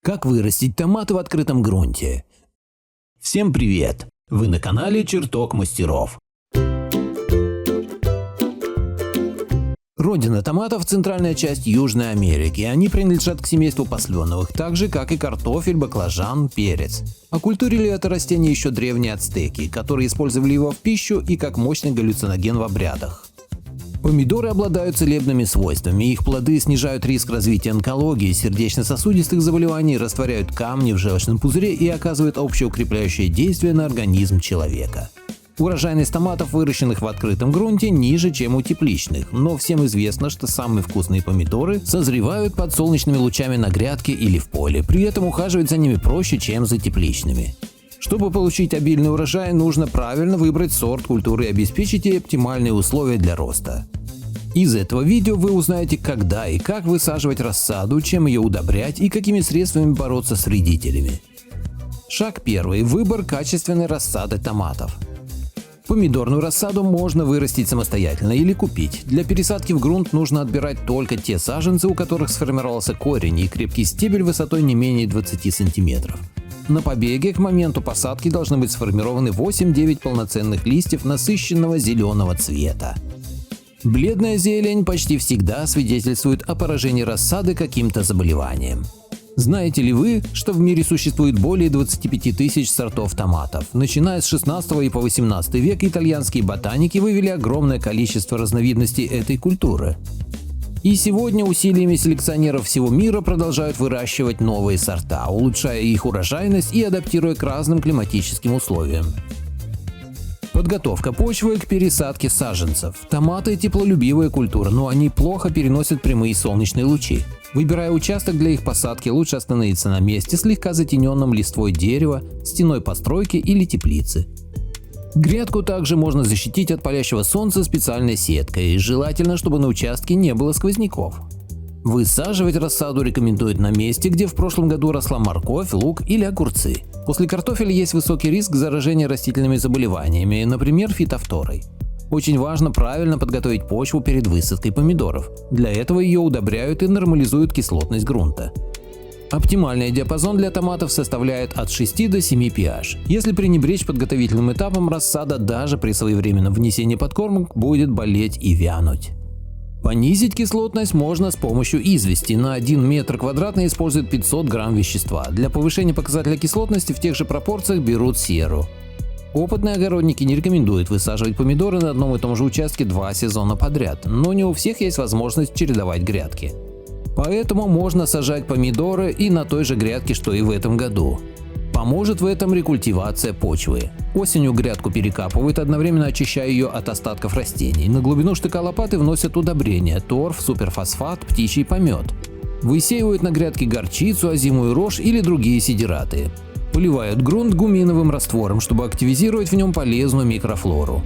Как вырастить томаты в открытом грунте? Всем привет! Вы на канале Чертог мастеров. Родина томатов – центральная часть Южной Америки. Они принадлежат к семейству посленовых, так же как и картофель, баклажан, перец. Окультурили это растение еще древние ацтеки, которые использовали его в пищу и как мощный галлюциноген в обрядах. Помидоры обладают целебными свойствами, их плоды снижают риск развития онкологии, сердечно-сосудистых заболеваний, растворяют камни в желчном пузыре и оказывают общеукрепляющее действие на организм человека. Урожайность томатов, выращенных в открытом грунте, ниже, чем у тепличных, но всем известно, что самые вкусные помидоры созревают под солнечными лучами на грядке или в поле, при этом ухаживать за ними проще, чем за тепличными. Чтобы получить обильный урожай, нужно правильно выбрать сорт культуры и обеспечить ей оптимальные условия для роста. Из этого видео вы узнаете, когда и как высаживать рассаду, чем ее удобрять и какими средствами бороться с вредителями. Шаг первый. Выбор качественной рассады томатов. Помидорную рассаду можно вырастить самостоятельно или купить. Для пересадки в грунт нужно отбирать только те саженцы, у которых сформировался корень и крепкий стебель высотой не менее 20 см. На побеге к моменту посадки должны быть сформированы 8-9 полноценных листьев насыщенного зеленого цвета. Бледная зелень почти всегда свидетельствует о поражении рассады каким-то заболеванием. Знаете ли вы, что в мире существует более 25 тысяч сортов томатов? Начиная с 16 и по 18 век итальянские ботаники вывели огромное количество разновидностей этой культуры. И сегодня усилиями селекционеров всего мира продолжают выращивать новые сорта, улучшая их урожайность и адаптируя к разным климатическим условиям. Подготовка почвы к пересадке саженцев. Томаты – теплолюбивая культура, но они плохо переносят прямые солнечные лучи. Выбирая участок для их посадки, лучше остановиться на месте, слегка затененном листвой дерева, стеной постройки или теплицы. Грядку также можно защитить от палящего солнца специальной сеткой, желательно, чтобы на участке не было сквозняков. Высаживать рассаду рекомендуют на месте, где в прошлом году росла морковь, лук или огурцы. После картофеля есть высокий риск заражения растительными заболеваниями, например, фитофторой. Очень важно правильно подготовить почву перед высадкой помидоров. Для этого ее удобряют и нормализуют кислотность грунта. Оптимальный диапазон для томатов составляет от 6 до 7 pH. Если пренебречь подготовительным этапом, рассада даже при своевременном внесении подкормок будет болеть и вянуть. Понизить кислотность можно с помощью извести. На 1 метр квадратный используют 500 грамм вещества. Для повышения показателя кислотности в тех же пропорциях берут серу. Опытные огородники не рекомендуют высаживать помидоры на одном и том же участке 2 сезона подряд, но не у всех есть возможность чередовать грядки. Поэтому можно сажать помидоры и на той же грядке, что и в этом году. Поможет в этом рекультивация почвы. Осенью грядку перекапывают, одновременно очищая ее от остатков растений. На глубину штыка лопаты вносят удобрения – торф, суперфосфат, птичий помет. Высеивают на грядке горчицу, озимую рожь или другие сидираты. Поливают грунт гуминовым раствором, чтобы активизировать в нем полезную микрофлору.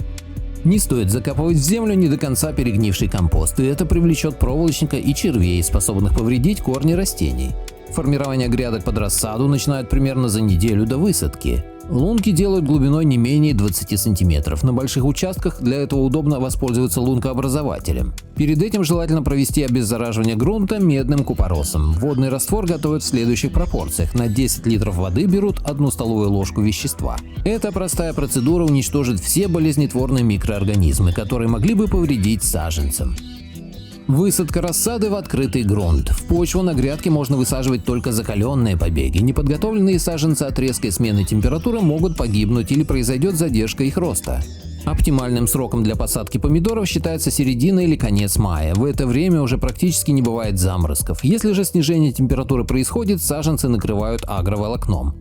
Не стоит закапывать в землю не до конца перегнивший компост, и это привлечет проволочника и червей, способных повредить корни растений. Формирование грядок под рассаду начинают примерно за неделю до высадки. Лунки делают глубиной не менее 20 см. На больших участках для этого удобно воспользоваться лункообразователем. Перед этим желательно провести обеззараживание грунта медным купоросом. Водный раствор готовят в следующих пропорциях. На 10 литров воды берут 1 столовую ложку вещества. Эта простая процедура уничтожит все болезнетворные микроорганизмы, которые могли бы повредить саженцам. Высадка рассады в открытый грунт. В почву на грядке можно высаживать только закаленные побеги. Неподготовленные саженцы от резкой смены температуры могут погибнуть или произойдет задержка их роста. Оптимальным сроком для посадки помидоров считается середина или конец мая. В это время уже практически не бывает заморозков. Если же снижение температуры происходит, саженцы накрывают агроволокном.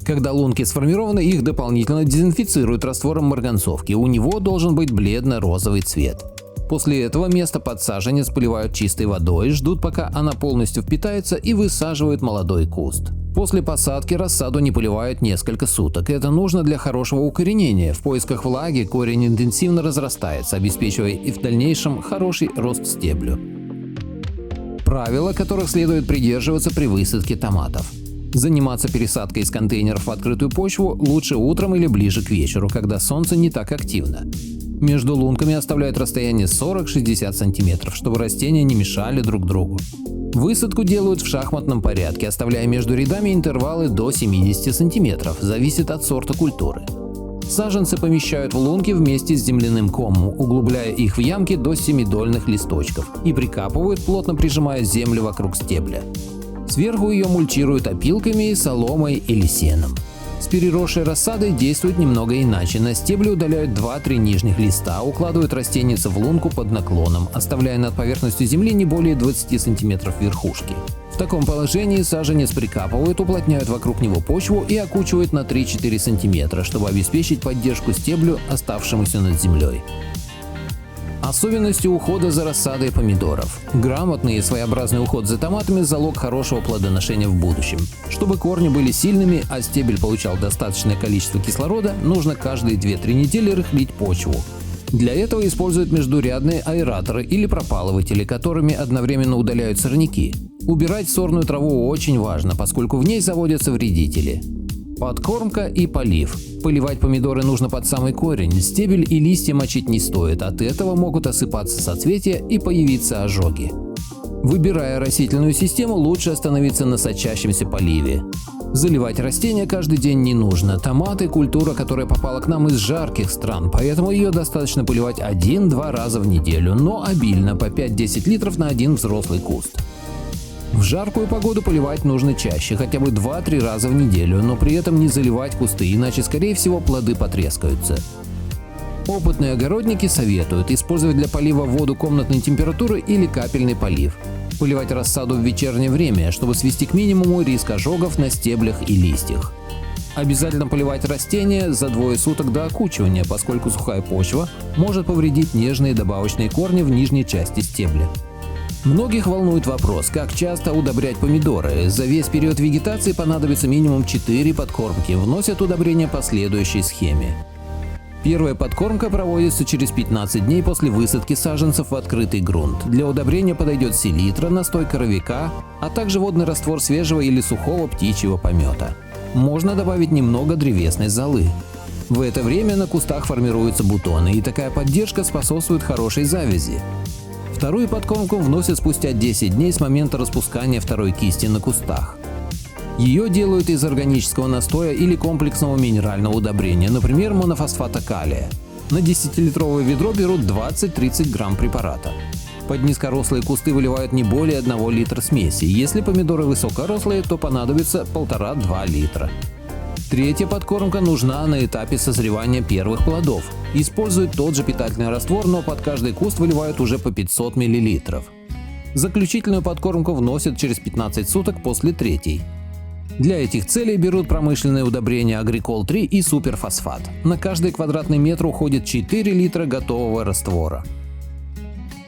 Когда лунки сформированы, их дополнительно дезинфицируют раствором марганцовки. У него должен быть бледно-розовый цвет. После этого место под саженец поливают чистой водой, ждут, пока она полностью впитается, и высаживают молодой куст. После посадки рассаду не поливают несколько суток. Это нужно для хорошего укоренения. В поисках влаги корень интенсивно разрастается, обеспечивая и в дальнейшем хороший рост стеблю. Правила, которых следует придерживаться при высадке томатов. Заниматься пересадкой из контейнеров в открытую почву лучше утром или ближе к вечеру, когда солнце не так активно. Между лунками оставляют расстояние 40-60 см, чтобы растения не мешали друг другу. Высадку делают в шахматном порядке, оставляя между рядами интервалы до 70 см, зависит от сорта культуры. Саженцы помещают в лунки вместе с земляным комом, углубляя их в ямки до семидольных листочков и прикапывают, плотно прижимая землю вокруг стебля. Сверху ее мульчируют опилками, соломой или сеном. С переросшей рассадой действуют немного иначе. На стебле удаляют 2-3 нижних листа, укладывают растенице в лунку под наклоном, оставляя над поверхностью земли не более 20 см верхушки. В таком положении саженец прикапывают, уплотняют вокруг него почву и окучивают на 3-4 см, чтобы обеспечить поддержку стеблю, оставшемуся над землей. Особенности ухода за рассадой помидоров. Грамотный и своеобразный уход за томатами – залог хорошего плодоношения в будущем. Чтобы корни были сильными, а стебель получал достаточное количество кислорода, нужно каждые 2-3 недели рыхлить почву. Для этого используют междурядные аэраторы или пропалыватели, которыми одновременно удаляют сорняки. Убирать сорную траву очень важно, поскольку в ней заводятся вредители. Подкормка и полив. Поливать помидоры нужно под самый корень, стебель и листья мочить не стоит, от этого могут осыпаться соцветия и появиться ожоги. Выбирая растительную систему, лучше остановиться на сочащемся поливе. Заливать растения каждый день не нужно. Томаты – культура, которая попала к нам из жарких стран, поэтому ее достаточно поливать 1-2 раза в неделю, но обильно, по 5-10 литров на один взрослый куст. В жаркую погоду поливать нужно чаще, хотя бы 2-3 раза в неделю, но при этом не заливать кусты, иначе скорее всего плоды потрескаются. Опытные огородники советуют использовать для полива воду комнатной температуры или капельный полив. Поливать рассаду в вечернее время, чтобы свести к минимуму риск ожогов на стеблях и листьях. Обязательно поливать растения за 2 суток до окучивания, поскольку сухая почва может повредить нежные добавочные корни в нижней части стебля. Многих волнует вопрос, как часто удобрять помидоры. За весь период вегетации понадобится минимум 4 подкормки, вносят удобрения по следующей схеме. Первая подкормка проводится через 15 дней после высадки саженцев в открытый грунт. Для удобрения подойдет селитра, настой коровика, а также водный раствор свежего или сухого птичьего помета. Можно добавить немного древесной золы. В это время на кустах формируются бутоны, и такая поддержка способствует хорошей завязи. Вторую подкормку вносят спустя 10 дней с момента распускания второй кисти на кустах. Ее делают из органического настоя или комплексного минерального удобрения, например, монофосфата калия. На 10-литровое ведро берут 20-30 грамм препарата. Под низкорослые кусты выливают не более 1 литра смеси. Если помидоры высокорослые, то понадобится 1,5-2 литра. Третья подкормка нужна на этапе созревания первых плодов. Используют тот же питательный раствор, но под каждый куст выливают уже по 500 мл. Заключительную подкормку вносят через 15 суток после третьей. Для этих целей берут промышленные удобрения Agricol-3 и суперфосфат. На каждый квадратный метр уходит 4 литра готового раствора.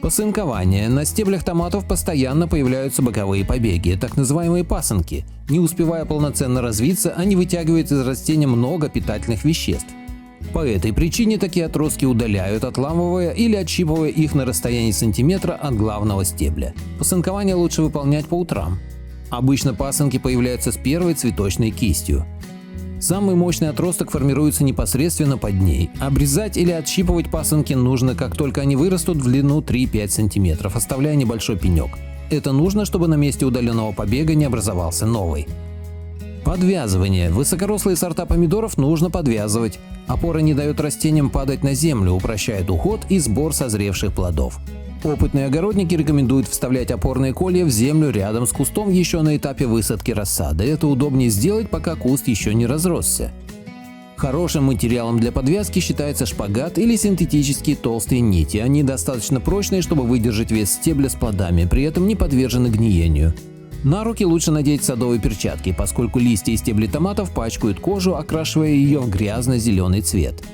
Посынкование. На стеблях томатов постоянно появляются боковые побеги, так называемые пасынки. Не успевая полноценно развиться, они вытягивают из растения много питательных веществ. По этой причине такие отростки удаляют, отламывая или отщипывая их на расстоянии сантиметра от главного стебля. Посынкование лучше выполнять по утрам. Обычно пасынки появляются с первой цветочной кистью. Самый мощный отросток формируется непосредственно под ней. Обрезать или отщипывать пасынки нужно, как только они вырастут в длину 3-5 см, оставляя небольшой пенек. Это нужно, чтобы на месте удаленного побега не образовался новый. Подвязывание. Высокорослые сорта помидоров нужно подвязывать. Опора не дает растениям падать на землю, упрощает уход и сбор созревших плодов. Опытные огородники рекомендуют вставлять опорные колья в землю рядом с кустом еще на этапе высадки рассады. Это удобнее сделать, пока куст еще не разросся. Хорошим материалом для подвязки считается шпагат или синтетические толстые нити. Они достаточно прочные, чтобы выдержать вес стебля с плодами, при этом не подвержены гниению. На руки лучше надеть садовые перчатки, поскольку листья и стебли томатов пачкают кожу, окрашивая ее в грязно-зеленый цвет.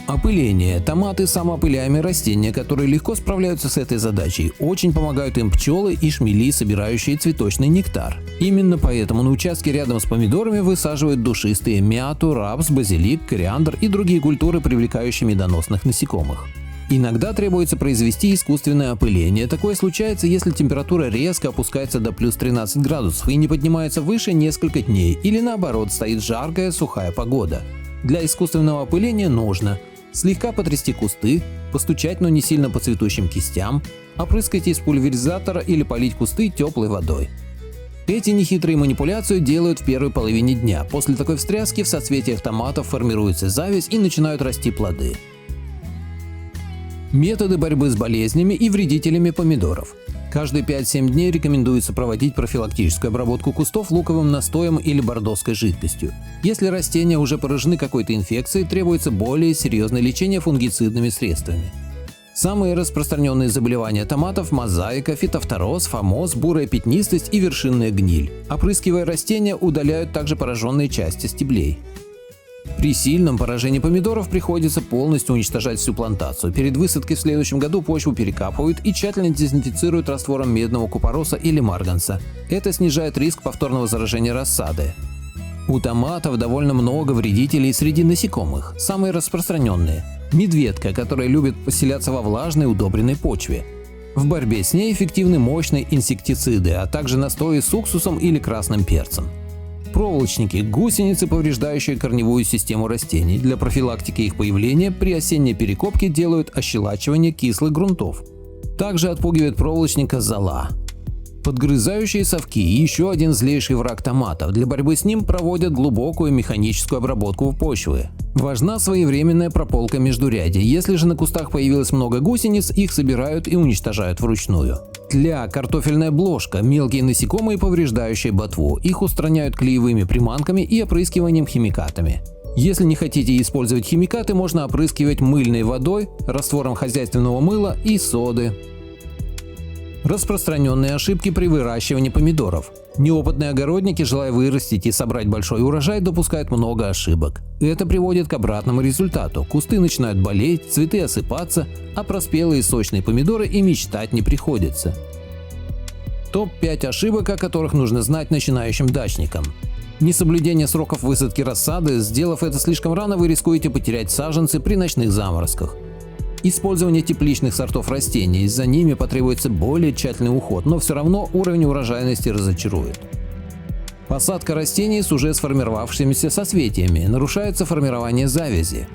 Опыление. Томаты – самоопыляемые растения, которые легко справляются с этой задачей. Очень помогают им пчелы и шмели, собирающие цветочный нектар. Именно поэтому на участке рядом с помидорами высаживают душистые мяту, рапс, базилик, кориандр и другие культуры, привлекающие медоносных насекомых. Иногда требуется произвести искусственное опыление. Такое случается, если температура резко опускается до плюс 13 градусов и не поднимается выше несколько дней, или наоборот, стоит жаркая, сухая погода. Для искусственного опыления нужно Слегка потрясти кусты, постучать, но не сильно по цветущим кистям, опрыскать из пульверизатора или полить кусты теплой водой. Эти нехитрые манипуляции делают в первой половине дня. После такой встряски в соцветиях томатов формируется завязь и начинают расти плоды. Методы борьбы с болезнями и вредителями помидоров. Каждые 5-7 дней рекомендуется проводить профилактическую обработку кустов луковым настоем или бордоской жидкостью. Если растения уже поражены какой-то инфекцией, требуется более серьезное лечение фунгицидными средствами. Самые распространенные заболевания томатов – мозаика, фитофтороз, фомоз, бурая пятнистость и вершинная гниль. Опрыскивая растения, удаляют также пораженные части стеблей. При сильном поражении помидоров приходится полностью уничтожать всю плантацию. Перед высадкой в следующем году почву перекапывают и тщательно дезинфицируют раствором медного купороса или марганца. Это снижает риск повторного заражения рассады. У томатов довольно много вредителей среди насекомых. Самые распространенные – медведка, которая любит поселяться во влажной удобренной почве. В борьбе с ней эффективны мощные инсектициды, а также настои с уксусом или красным перцем. Проволочники – гусеницы, повреждающие корневую систему растений. Для профилактики их появления при осенней перекопке делают ощелачивание кислых грунтов. Также отпугивает проволочника зола. Подгрызающие совки – еще один злейший враг томатов. Для борьбы с ним проводят глубокую механическую обработку почвы. Важна своевременная прополка междурядий. Если же на кустах появилось много гусениц, их собирают и уничтожают вручную. Тля, картофельная блошка – мелкие насекомые, повреждающие ботву. Их устраняют клеевыми приманками и опрыскиванием химикатами. Если не хотите использовать химикаты, можно опрыскивать мыльной водой, раствором хозяйственного мыла и соды. Распространенные ошибки при выращивании помидоров. Неопытные огородники, желая вырастить и собрать большой урожай, допускают много ошибок. Это приводит к обратному результату. Кусты начинают болеть, цветы осыпаться, а про спелые сочные помидоры и мечтать не приходится. Топ-5 ошибок, о которых нужно знать начинающим дачникам. Несоблюдение сроков высадки рассады. Сделав это слишком рано, вы рискуете потерять саженцы при ночных заморозках. Использование тепличных сортов растений. За ними потребуется более тщательный уход, но все равно уровень урожайности разочарует. Посадка растений с уже сформировавшимися соцветиями. Нарушается формирование завязи.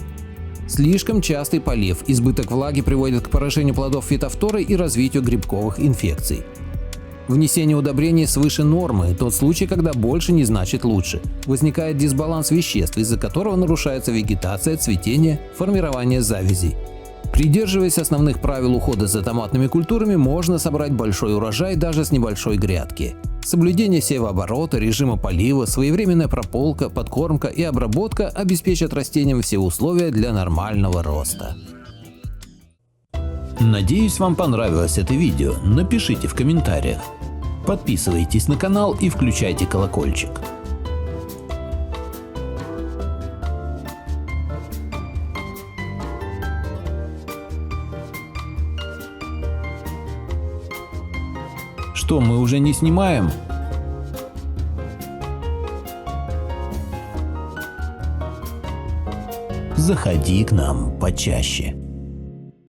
Слишком частый полив, избыток влаги приводит к поражению плодов фитофторой и развитию грибковых инфекций. Внесение удобрений свыше нормы – тот случай, когда больше не значит лучше. Возникает дисбаланс веществ, из-за которого нарушается вегетация, цветение, формирование завязей. Придерживаясь основных правил ухода за томатными культурами, можно собрать большой урожай даже с небольшой грядки. Соблюдение севооборота, режима полива, своевременная прополка, подкормка и обработка обеспечат растениям все условия для нормального роста. Надеюсь, вам понравилось это видео. Напишите в комментариях. Подписывайтесь на канал и включайте колокольчик. Что, мы уже не снимаем? Заходи к нам почаще.